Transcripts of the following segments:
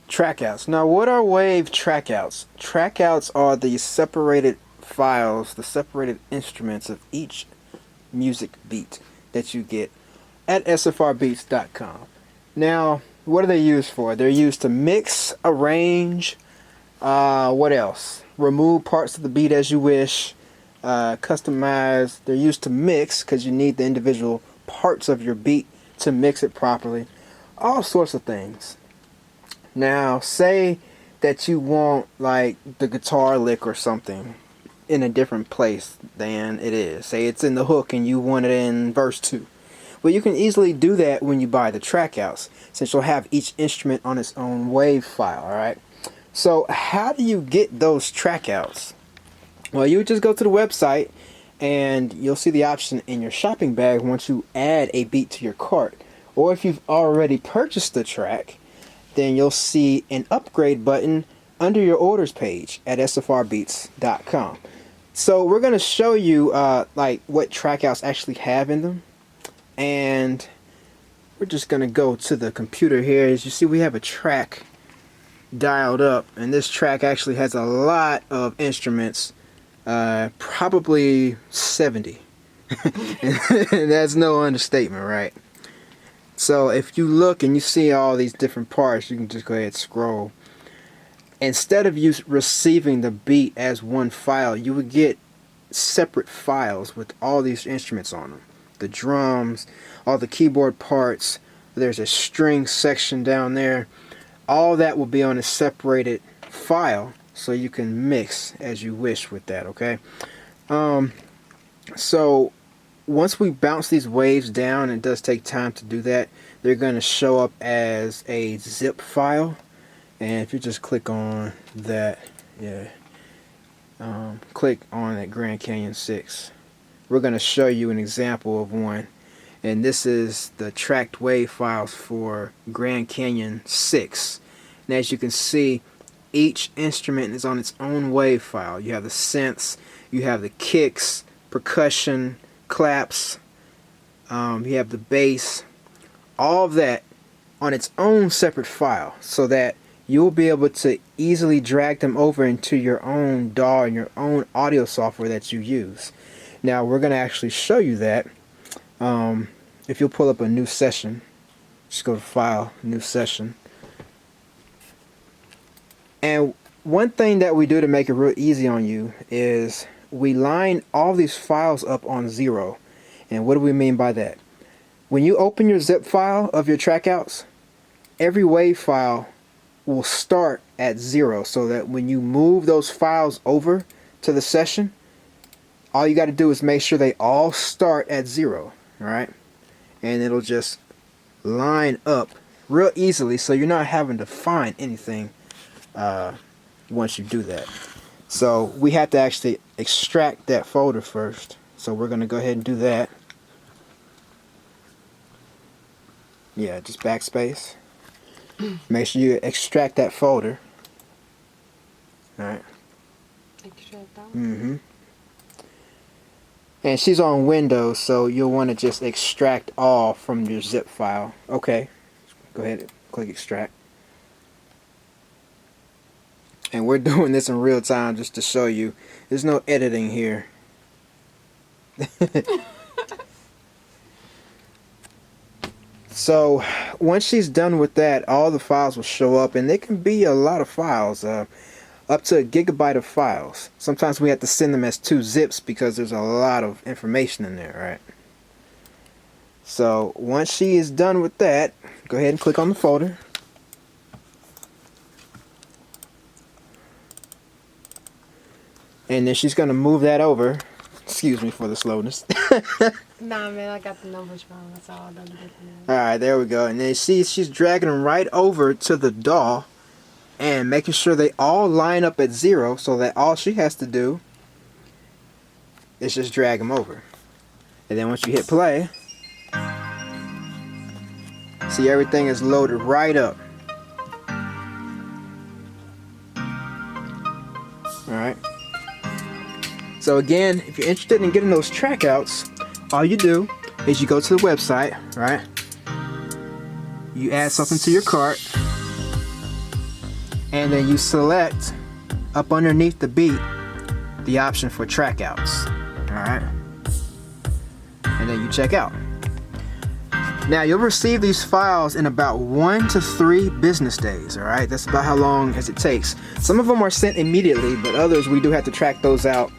Trackouts. Now, what are wave trackouts? Trackouts are the separated files, the separated instruments of each music beat that you get at sfrbeats.com. Now, what are they used for? They're used to mix, arrange, what else? Remove parts of the beat as you wish, customize. They're used to mix because you need the individual parts of your beat to mix it properly. All sorts of things. Now, say that you want like the guitar lick or something in a different place than it is. Say it's in the hook and you want it in verse 2. Well, you can easily do that when you buy the trackouts, since you'll have each instrument on its own wave file, alright? So, how do you get those trackouts? Well, you would just go to the website and you'll see the option in your shopping bag once you add a beat to your cart. Or if you've already purchased the track, then you'll see an upgrade button under your orders page at sfrbeats.com. So we're going to show you like what trackouts actually have in them, and we're just going to go to the computer here. As you see, we have a track dialed up, and this track actually has a lot of instruments, probably 70. And that's no understatement, right? So if you look and you see all these different parts, you can just go ahead and scroll. Instead of you receiving the beat as one file, you would get separate files with all these instruments on them. The drums, all the keyboard parts, there's a string section down there. All that will be on a separated file, so you can mix as you wish with that, okay? So once we bounce these waves down, it does take time to do that, they're going to show up as a zip file. And if you just click on that, click on that Grand Canyon 6, we're going to show you an example of one. And this is the tracked wave files for Grand Canyon 6. And as you can see, each instrument is on its own wave file. You have the synths, you have the kicks, percussion, claps, you have the bass, all of that on its own separate file, so that you'll be able to easily drag them over into your own DAW and your own audio software that you use. Now we're going to actually show you that. If you'll pull up a new session, just go to File, New Session. And one thing that we do to make it real easy on you is we line all these files up on 0. And what do we mean by that? When you open your zip file of your trackouts, every wave file will start at 0, so that when you move those files over to the session, all you got to do is make sure they all start at 0, alright? And it'll just line up real easily, so you're not having to find anything once you do that. So we have to actually extract that folder first, so we're going to go ahead and do that. Yeah, just backspace. Make sure you extract that folder. Alright. Extract that? Mm-hmm. And she's on Windows, so you'll want to just extract all from your zip file. Okay. Go ahead and click extract. And we're doing this in real time just to show you. There's no editing here. So once she's done with that, all the files will show up, and they can be a lot of files, up to a gigabyte of files. Sometimes we have to send them as 2 zips because there's a lot of information in there, right? So once she is done with that, go ahead and click on the folder. And then she's going to move that over. Excuse me for the slowness. Nah, man, I got the numbers wrong. That's all I done. Alright, there we go. And then she's dragging them right over to the DAW and making sure they all line up at 0, so that all she has to do is just drag them over. And then once you hit play, see, everything is loaded right up. Alright. So again, if you're interested in getting those trackouts, all you do is you go to the website, right? you add something to your cart, and then you select up underneath the beat the option for Trackouts. Alright? And then you check out. Now you'll receive these files in about 1 to 3 business days. Alright? That's about how long as it takes. Some of them are sent immediately, but others we do have to track those out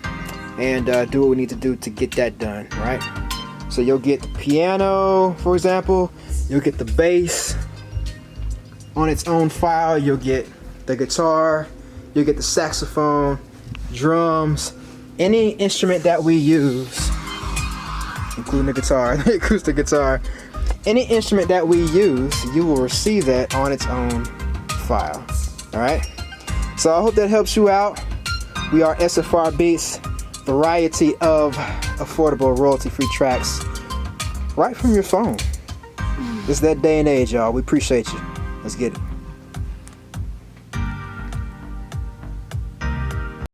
and do what we need to do to get that done. Right? So you'll get the piano, for example. You'll get the bass on its own file. You'll get the guitar. You'll get the saxophone, drums, any instrument that we use, including the guitar, the acoustic guitar. Any instrument that we use, you will receive that on its own file. Alright? So I hope that helps you out. We are SFR Beats, variety of affordable royalty-free tracks right from your phone. It's that day and age, y'all. We appreciate you. Let's get it.